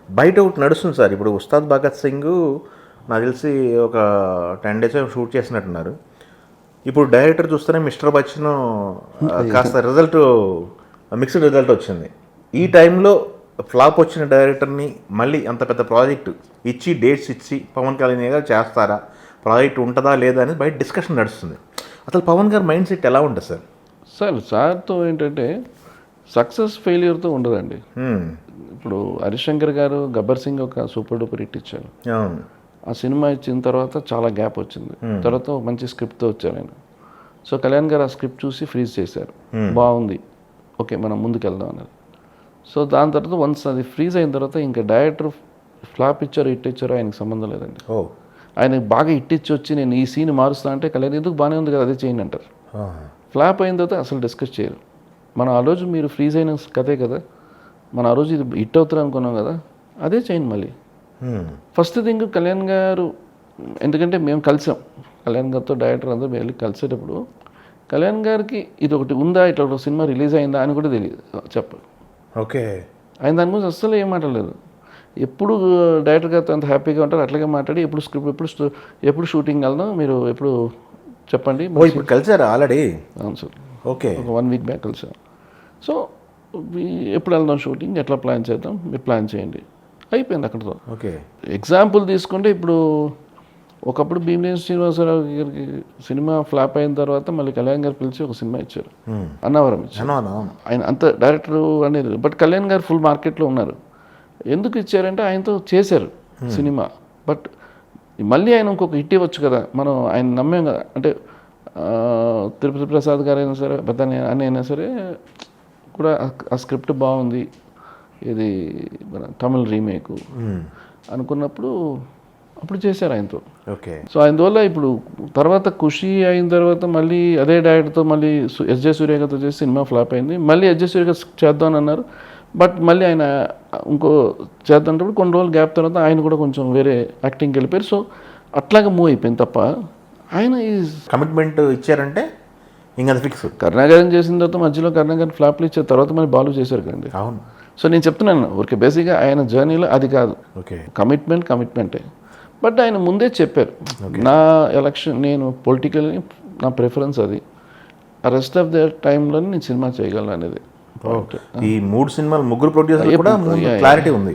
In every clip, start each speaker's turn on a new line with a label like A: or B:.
A: బయట ఒకటి నడుస్తుంది సార్. ఇప్పుడు ఉస్తాద్ భగత్ సింగ్ నాకు తెలిసి ఒక 10 days షూట్ చేసినట్టున్నారు. ఇప్పుడు డైరెక్టర్ చూస్తేనే మిస్టర్ బచ్చన్ కాస్త రిజల్ట్ మిక్స్డ్ రిజల్ట్ వచ్చింది. ఈ టైంలో ఫ్లాప్ వచ్చిన డైరెక్టర్ని మళ్ళీ అంత పెద్ద ప్రాజెక్ట్ ఇచ్చి డేట్స్ ఇచ్చి పవన్ కళ్యాణ్ గారు చేస్తారా, ప్రాజెక్ట్ ఉంటుందా లేదా అనేది బయట డిస్కషన్ నడుస్తుంది. అసలు పవన్ గారి మైండ్ సెట్ ఎలా ఉంటుంది సార్?
B: సార్తో ఏంటంటే సక్సెస్ ఫెయిల్యూర్తో ఉండదండి. ఇప్పుడు హరిశంకర్ గారు గబ్బర్ సింగ్ ఒక సూపర్ డూపర్ హిట్ ఇచ్చారు. ఆ సినిమా ఇచ్చిన తర్వాత చాలా గ్యాప్ వచ్చింది. తర్వాత మంచి స్క్రిప్ట్తో వచ్చారు ఆయన. సో కళ్యాణ్ గారు ఆ స్క్రిప్ట్ చూసి ఫ్రీజ్ చేశారు. బాగుంది, ఓకే మనం ముందుకు వెళ్దాం అన్నారు. సో దాని తర్వాత వన్స్ అది ఫ్రీజ్ అయిన తర్వాత ఇంకా డైరెక్టర్ ఫ్లాప్ ఇచ్చారు హిట్ ఇచ్చారు ఆయనకు సంబంధం లేదండి. ఆయనకు బాగా హిట్ ఇచ్చి వచ్చి నేను ఈ సీన్ మారుస్తా అంటే కళ్యాణ్ ఎందుకు బాగానే ఉంది కదా అదే చేయండి అంటారు. ఫ్లాప్ అయిన తర్వాత అసలు డిస్కస్ చేయరు. మనం ఆ రోజు మీరు ఫ్రీజ్ అయిన కథే కదా, మనం ఆ రోజు ఇది హిట్ అవుతారు అనుకున్నాం కదా అదే చేయండి మళ్ళీ. ఫస్ట్ థింగ్ కళ్యాణ్ గారు, ఎందుకంటే మేము కలిసాం కళ్యాణ్ గారితో డైరెక్టర్ అందరూ వెళ్ళి కలిసేటప్పుడు కళ్యాణ్ గారికి ఇది ఒకటి ఉందా, ఇట్లా ఒక సినిమా రిలీజ్ అయిందా అని కూడా తెలియదు చెప్పరు.
A: ఓకే,
B: ఆయన దాని గురించి అస్సలు ఏం మాట్లాడలేదు. ఎప్పుడు డైరెక్టర్ గారితో అంత హ్యాపీగా ఉంటారు అట్లాగే మాట్లాడి ఎప్పుడు స్క్రిప్ట్ ఎప్పుడు షూటింగ్ వెళ్దాం మీరు ఎప్పుడు చెప్పండి.
A: ఇప్పుడు కలిసారు ఆల్రెడీ?
B: అవును సార్,
A: ఓకే,
B: ఒక 1 week బ్యాక్ కలిసాం. సో ఎప్పుడు వెళ్దాం షూటింగ్, ఎట్లా ప్లాన్ చేద్దాం, మీరు ప్లాన్ చేయండి, అయిపోయింది అక్కడితో.
A: ఓకే,
B: ఎగ్జాంపుల్ తీసుకుంటే ఇప్పుడు ఒకప్పుడు భీమేశ్వర శ్రీనివాసరావు గారికి సినిమా ఫ్లాప్ అయిన తర్వాత మళ్ళీ కళ్యాణ్ గారు పిలిచి ఒక సినిమా ఇచ్చారు, అన్నవరం ఇచ్చారు. ఆయన అంత డైరెక్టర్ అనేది, బట్ కళ్యాణ్ గారు ఫుల్ మార్కెట్లో ఉన్నారు. ఎందుకు ఇచ్చారంటే ఆయనతో చేశారు సినిమా, బట్ మళ్ళీ ఆయన ఇంకొక హిట్ ఇవ్వచ్చు కదా, మనం ఆయన నమ్మాం కదా. అంటే తిరుపతి ప్రసాద్ గారు అయినా సరే పెద్ద అని అయినా సరే కూడా ఆ స్క్రిప్ట్ బాగుంది, ఇది మన తమిళ రీమేక్ అనుకున్నప్పుడు అప్పుడు చేశారు ఆయనతో.
A: ఓకే, సో
B: అందువల్ల ఇప్పుడు తర్వాత ఖుషి అయిన తర్వాత మళ్ళీ అదే డైరెక్టర్తో మళ్ళీ ఎస్జే సూర్య గారితో చేసి సినిమా ఫ్లాప్ అయింది. మళ్ళీ ఎస్జే సూర్య గారు చేద్దామని అన్నారు, బట్ మళ్ళీ ఆయన ఇంకో చేద్దాంటప్పుడు కొన్ని రోజులు గ్యాప్ తర్వాత ఆయన కూడా కొంచెం వేరే యాక్టింగ్కి వెళ్ళిపోయారు. సో అట్లాగా మూవ్ అయిపోయింది తప్ప ఆయన ఈ
A: కమిట్మెంట్ ఇచ్చారంటే ఇంకా ఫిక్స్.
B: కరుణాకరన్ చేసిన తర్వాత మధ్యలో కరుణాకరన్ ఫ్లాప్లు ఇచ్చిన తర్వాత మళ్ళీ బాలు చేశారు కదండి.
A: అవును.
B: సో నేను చెప్తున్నాను ఊరికే బేసిక్గా ఆయన జర్నీలో అది కాదు.
A: ఓకే,
B: కమిట్మెంటే. బట్ ఆయన ముందే చెప్పారు నా ఎలక్షన్ నేను పొలిటికల్ని నా ప్రిఫరెన్స్ అది, ఆ రెస్ట్ ఆఫ్ ద టైంలో నేను సినిమా చేయగలను అనేది.
A: ఈ 3 సినిమాలు ముగ్గురు ప్రొడ్యూసర్ కూడా క్లారిటీ ఉంది.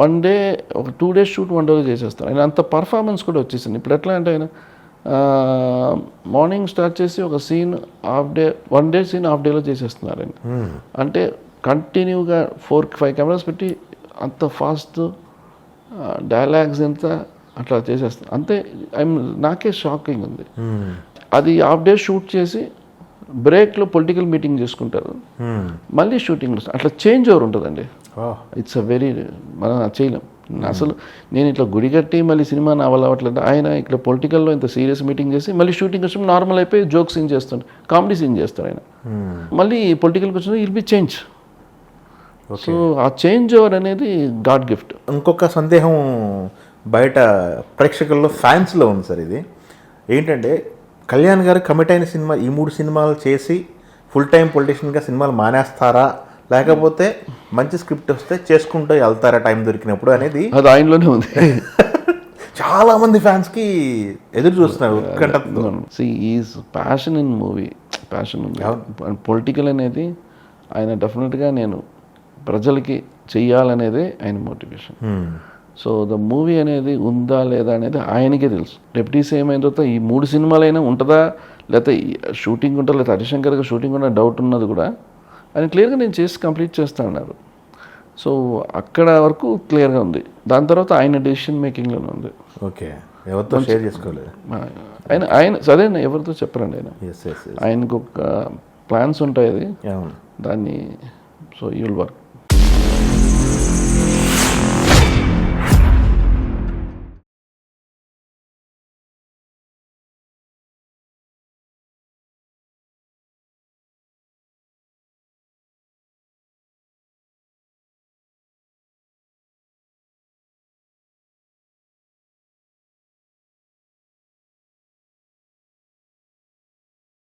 B: 1 day ఒక 2 days షూట్ 1 day చేసేస్తారు. ఆయన అంత పర్ఫార్మెన్స్ కూడా వచ్చేసింది. ఇప్పుడు ఎట్లా అంటే ఆయన మార్నింగ్ స్టార్ట్ చేసి ఒక scene half day 1 day scene half డేలో చేసేస్తున్నారు ఆయన. అంటే కంటిన్యూగా 4-5 కెమెరాస్ పెట్టి అంత ఫాస్ట్ డైలాగ్స్ ఎంత అట్లా చేసేస్తాను అంతే. నాకే షాకింగ్ ఉంది. అది హాఫ్ డే షూట్ చేసి బ్రేక్లో పొలిటికల్ మీటింగ్ చేసుకుంటారు, మళ్ళీ షూటింగ్ అట్లా చేంజ్ ఓవర్ ఉంటుందండి. ఇట్స్ అ వెరీ మనం చేయలేం అసలు. నేను ఇట్లా గుడి కట్టి మళ్ళీ సినిమా నా వల్ల అవ్వట్లేదు. ఆయన ఇట్లా పొలిటికల్లో ఇంత సీరియస్ మీటింగ్ చేసి మళ్ళీ షూటింగ్ వచ్చి నార్మల్ అయిపోయి జోక్ సీన్ చేస్తాడు, కామెడీ సీన్ చేస్తాడు ఆయన. మళ్ళీ పొలిటికల్కి వచ్చిన విల్ బి చేంజ్. సో ఆ చేంజ్ ఓవర్ అనేది గాడ్ గిఫ్ట్.
A: ఇంకొక సందేహం బయట ప్రేక్షకుల్లో ఫ్యాన్స్లో ఉంది సార్. ఇది ఏంటంటే కళ్యాణ్ గారు కమిట్ అయిన సినిమా ఈ 3 సినిమాలు చేసి ఫుల్ టైం పొలిటీషియన్గా సినిమాలు మానేస్తారా, లేకపోతే మంచి స్క్రిప్ట్ వస్తే చేసుకుంటూ వెళ్తారా టైం దొరికినప్పుడు అనేది
B: అది ఆయనలోనే ఉంది.
A: చాలా మంది ఫ్యాన్స్కి ఎదురు చూస్తున్నారు.
B: Is passion in movie, passion ఉంది. పొలిటికల్ అనేది ఆయన డెఫినెట్గా నేను ప్రజలకి చెయ్యాలనేదే ఆయన మోటివేషన్. సో ద మూవీ అనేది ఉందా లేదా అనేది ఆయనకే తెలుసు. డిప్యూటీ సీఎం అయిన తర్వాత ఈ 3 సినిమాలైనా ఉంటుందా, లేకపోతే షూటింగ్ ఉంటుందా, లేకపోతే హరిశంకర్ గారు షూటింగ్ ఉన్న డౌట్ ఉన్నది కూడా ఆయన క్లియర్గా నేను చేసి కంప్లీట్ చేస్తా అన్నారు. సో అక్కడ వరకు క్లియర్గా ఉంది. దాని తర్వాత ఆయన డెసిషన్ మేకింగ్లోనే ఉంది.
A: ఓకే, ఎవరితో షేర్ చేసుకోలేదు
B: ఆయన అదే ఎవరితో చెప్పరండి ఆయనకు ఒక ప్లాన్స్ ఉంటాయి, అది దాన్ని. So you will work.